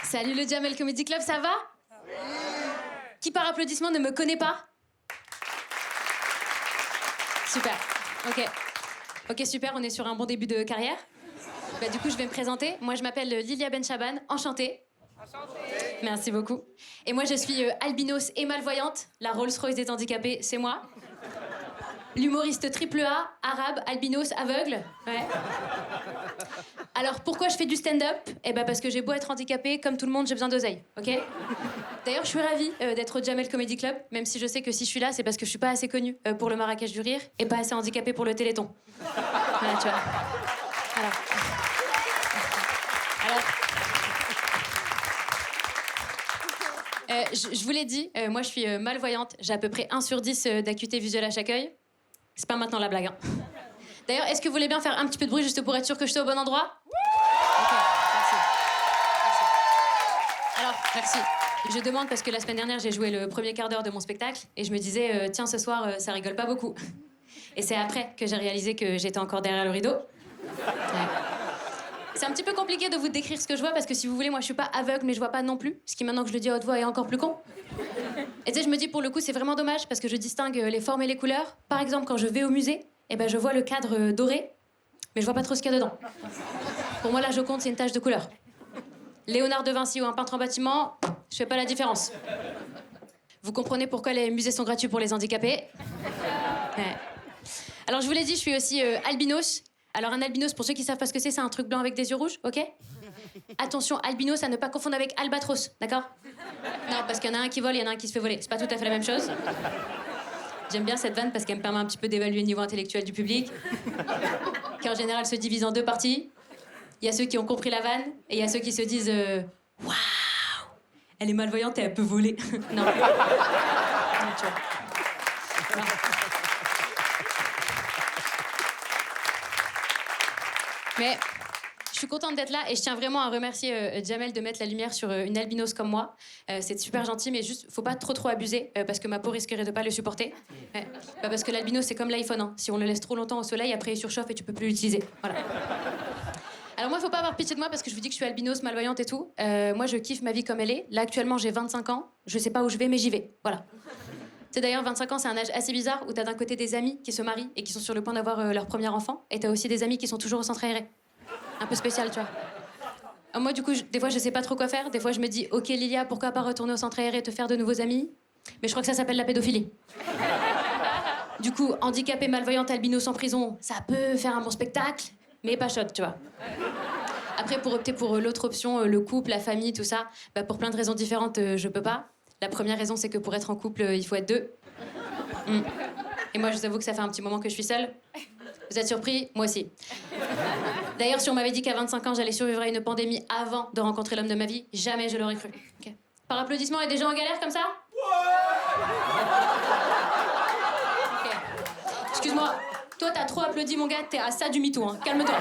Salut le Jamel Comedy Club, ça va? Oui. Qui par applaudissement ne me connaît pas? Super, ok. Ok, super, on est sur un bon début de carrière. Bah, du coup, je vais me présenter. Moi, je m'appelle Lilia Benchaban, enchantée. Enchantée. Merci beaucoup. Et moi, je suis albinos et malvoyante. La Rolls-Royce des handicapés, c'est moi. L'humoriste triple A, arabe, albinos, aveugle. Ouais. Alors, pourquoi je fais du stand-up? Eh ben, parce que j'ai beau être handicapée, comme tout le monde, j'ai besoin d'oseille, ok? D'ailleurs, je suis ravie d'être au Jamel Comedy Club, même si je sais que si je suis là, c'est parce que je suis pas assez connue pour le Marrakech du Rire et pas assez handicapée pour le Téléthon. Voilà, tu vois. Je vous l'ai dit, moi, je suis malvoyante. J'ai à peu près 1 sur 10 d'acuité visuelle à chaque œil. C'est pas maintenant la blague, hein. D'ailleurs, est-ce que vous voulez bien faire un petit peu de bruit juste pour être sûr que je suis au bon endroit? Ok, merci. Alors, merci. Je demande parce que la semaine dernière, j'ai joué le premier quart d'heure de mon spectacle et je me disais, tiens, ce soir, ça rigole pas beaucoup. Et c'est après que j'ai réalisé que j'étais encore derrière le rideau. Ouais. C'est un petit peu compliqué de vous décrire ce que je vois parce que si vous voulez, moi, je suis pas aveugle, mais je vois pas non plus. Ce qui, maintenant que je le dis à haute voix, est encore plus con. Et tu sais, je me dis, pour le coup, c'est vraiment dommage parce que je distingue les formes et les couleurs. Par exemple, quand je vais au musée, eh ben, je vois le cadre doré, mais je vois pas trop ce qu'il y a dedans. Pour moi, la Joconde, c'est une tache de couleur. Léonard de Vinci ou un peintre en bâtiment, je fais pas la différence. Vous comprenez pourquoi les musées sont gratuits pour les handicapés? Ouais. Alors, je vous l'ai dit, je suis aussi albinos. Alors, un albinos, pour ceux qui savent pas ce que c'est un truc blanc avec des yeux rouges, ok? Attention, albinos, à ne pas confondre avec albatros, d'accord? Non, parce qu'il y en a un qui vole et il y en a un qui se fait voler. C'est pas tout à fait la même chose. J'aime bien cette vanne parce qu'elle me permet un petit peu d'évaluer le niveau intellectuel du public, qui en général se divise en 2 parties. Il y a ceux qui ont compris la vanne et il y a ceux qui se disent waouh, elle est malvoyante et elle peut voler. Non. Non, tu vois. Non. Mais je suis contente d'être là et je tiens vraiment à remercier Jamel de mettre la lumière sur une albinos comme moi. C'est super gentil, mais juste, faut pas trop abuser parce que ma peau risquerait de pas le supporter. Ouais. Bah, parce que l'albinos, c'est comme l'iPhone. Hein. Si on le laisse trop longtemps au soleil, après il surchauffe et tu peux plus l'utiliser. Voilà. Alors moi, faut pas avoir pitié de moi parce que je vous dis que je suis albinos, malvoyante et tout. Moi, je kiffe ma vie comme elle est. Là, actuellement, j'ai 25 ans. Je sais pas où je vais, mais j'y vais. Voilà. Tu sais, d'ailleurs, 25 ans, c'est un âge assez bizarre où t'as d'un côté des amis qui se marient et qui sont sur le point d'avoir leur premier enfant. Et t'as aussi des amis qui sont toujours au centre aéré. Un peu spécial, tu vois. Alors moi, du coup, des fois, je sais pas trop quoi faire. Des fois, je me dis, ok, Lilia, pourquoi pas retourner au centre aéré et te faire de nouveaux amis? Mais je crois que ça s'appelle la pédophilie. Du coup, handicapée, malvoyante, albinos en prison, ça peut faire un bon spectacle, mais pas chaude, tu vois. Après, pour opter pour l'autre option, le couple, la famille, tout ça, bah, pour plein de raisons différentes, je peux pas. La première raison, c'est que pour être en couple, il faut être 2. Et moi, je vous avoue que ça fait un petit moment que je suis seule. Vous êtes surpris? Moi aussi. D'ailleurs, si on m'avait dit qu'à 25 ans, j'allais survivre à une pandémie avant de rencontrer l'homme de ma vie, jamais je l'aurais cru. Okay. Par applaudissement, il y a des gens en galère comme ça? Okay. Excuse-moi, toi, t'as trop applaudi, mon gars, t'es à ça du mytho, hein. Calme-toi.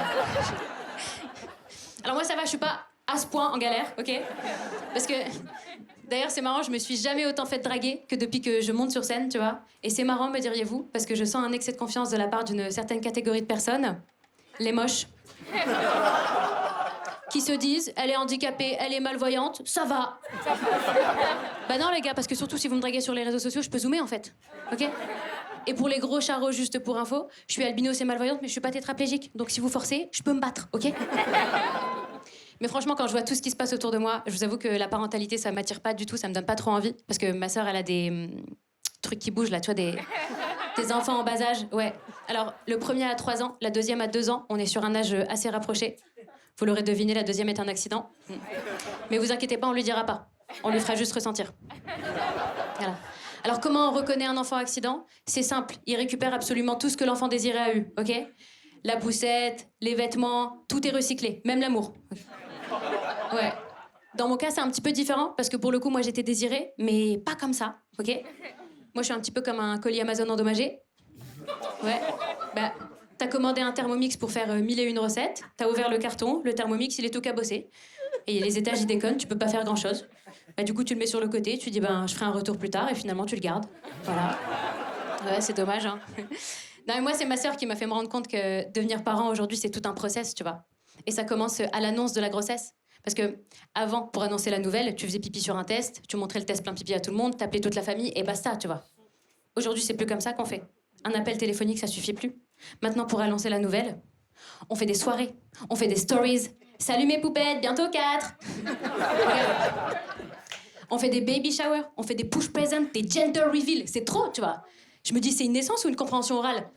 Alors moi, ça va, je suis pas à ce point en galère, ok? Parce que, d'ailleurs, c'est marrant, je me suis jamais autant fait draguer que depuis que je monte sur scène, tu vois. Et c'est marrant, me diriez-vous, parce que je sens un excès de confiance de la part d'une certaine catégorie de personnes, les moches, qui se disent, elle est handicapée, elle est malvoyante, ça va. Bah non, les gars, parce que surtout si vous me draguez sur les réseaux sociaux, je peux zoomer, en fait, ok? Et pour les gros charros, juste pour info, je suis albinos et malvoyante, mais je suis pas tétraplégique. Donc si vous forcez, je peux me battre, ok? Mais franchement, quand je vois tout ce qui se passe autour de moi, je vous avoue que la parentalité, ça m'attire pas du tout, ça me donne pas trop envie. Parce que ma sœur, elle a des trucs qui bougent, là, tu vois, des enfants en bas âge. Ouais. Alors, le premier a 3 ans, la deuxième a 2 ans. On est sur un âge assez rapproché. Vous l'aurez deviné, la deuxième est un accident. Mais vous inquiétez pas, on lui dira pas. On lui fera juste ressentir. Voilà. Alors, comment on reconnaît un enfant accident? C'est simple, il récupère absolument tout ce que l'enfant désiré a eu, ok? La poussette, les vêtements, tout est recyclé, même l'amour. Ouais. Dans mon cas, c'est un petit peu différent, parce que pour le coup, moi, j'étais désirée, mais pas comme ça, ok? Moi, je suis un petit peu comme un colis Amazon endommagé. Ouais. Bah, t'as commandé un Thermomix pour faire 1001 recettes, t'as ouvert le carton, le Thermomix, il est tout cabossé. Et les étages, ils déconnent, tu peux pas faire grand-chose. Bah, du coup, tu le mets sur le côté, tu dis, ben, je ferai un retour plus tard, et finalement, tu le gardes. Voilà. Ouais, c'est dommage, hein. Non, mais moi, c'est ma sœur qui m'a fait me rendre compte que devenir parent aujourd'hui, c'est tout un process, tu vois. Et ça commence à l'annonce de la grossesse. Parce que avant, pour annoncer la nouvelle, tu faisais pipi sur un test, tu montrais le test plein pipi à tout le monde, t'appelais toute la famille et basta, tu vois. Aujourd'hui, c'est plus comme ça qu'on fait. Un appel téléphonique, ça suffit plus. Maintenant, pour annoncer la nouvelle, on fait des soirées, on fait des stories. Salut mes poupettes, bientôt 4. On fait des baby showers, on fait des push presents, des gender reveal. C'est trop, tu vois. Je me dis, c'est une naissance ou une compréhension orale?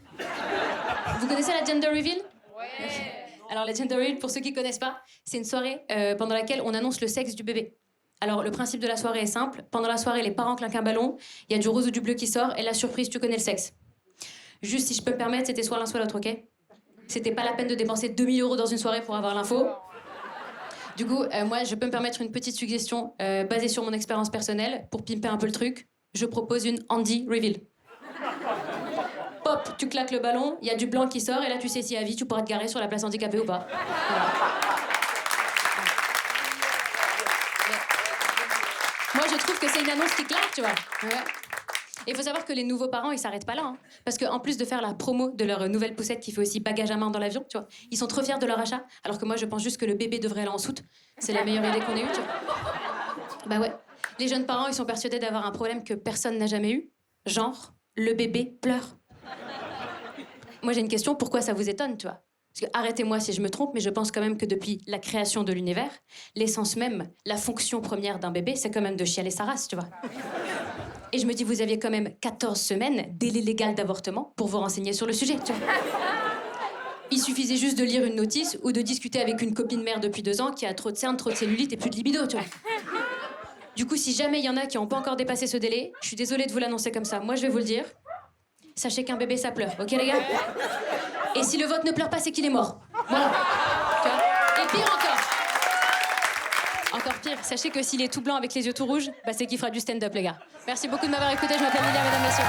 Vous connaissez la gender reveal? Ouais. Alors, la gender reveal, pour ceux qui connaissent pas, c'est une soirée pendant laquelle on annonce le sexe du bébé. Alors, le principe de la soirée est simple. Pendant la soirée, les parents claquent un ballon, il y a du rose ou du bleu qui sort, et la surprise, tu connais le sexe. Juste, si je peux me permettre, c'était soit l'un soit l'autre, ok? C'était pas la peine de dépenser 2000 € dans une soirée pour avoir l'info. Du coup, moi, je peux me permettre une petite suggestion basée sur mon expérience personnelle pour pimper un peu le truc. Je propose une Andy Reveal. Pop, tu claques le ballon, il y a du blanc qui sort, et là, tu sais si à vie, tu pourras te garer sur la place handicapée ou pas. Voilà. Moi, je trouve que c'est une annonce qui claque, tu vois. Ouais. Et il faut savoir que les nouveaux parents, ils s'arrêtent pas là. Hein. Parce qu'en plus de faire la promo de leur nouvelle poussette qui fait aussi bagage à main dans l'avion, tu vois, ils sont trop fiers de leur achat. Alors que moi, je pense juste que le bébé devrait aller en soute. C'est la meilleure idée qu'on ait eue, tu vois. Bah ouais. Les jeunes parents, ils sont persuadés d'avoir un problème que personne n'a jamais eu. Genre, le bébé pleure. Moi, j'ai une question, pourquoi ça vous étonne, tu vois? Parce que, arrêtez-moi si je me trompe, mais je pense quand même que depuis la création de l'univers, l'essence même, la fonction première d'un bébé, c'est quand même de chialer sa race, tu vois. Et je me dis, vous aviez quand même 14 semaines, délai légal d'avortement, pour vous renseigner sur le sujet, tu vois. Il suffisait juste de lire une notice ou de discuter avec une copine mère depuis 2 ans qui a trop de cernes, trop de cellulite et plus de libido, tu vois. Du coup, si jamais il y en a qui n'ont pas encore dépassé ce délai, je suis désolée de vous l'annoncer comme ça. Moi, je vais vous le dire. Sachez qu'un bébé, ça pleure, ok les gars? Et si le vôtre ne pleure pas, c'est qu'il est mort. Voilà. Tu vois? Et pire encore pire, sachez que s'il est tout blanc avec les yeux tout rouges, bah c'est qu'il fera du stand-up, les gars. Merci beaucoup de m'avoir écouté, je m'appelle Lilia, mesdames, messieurs.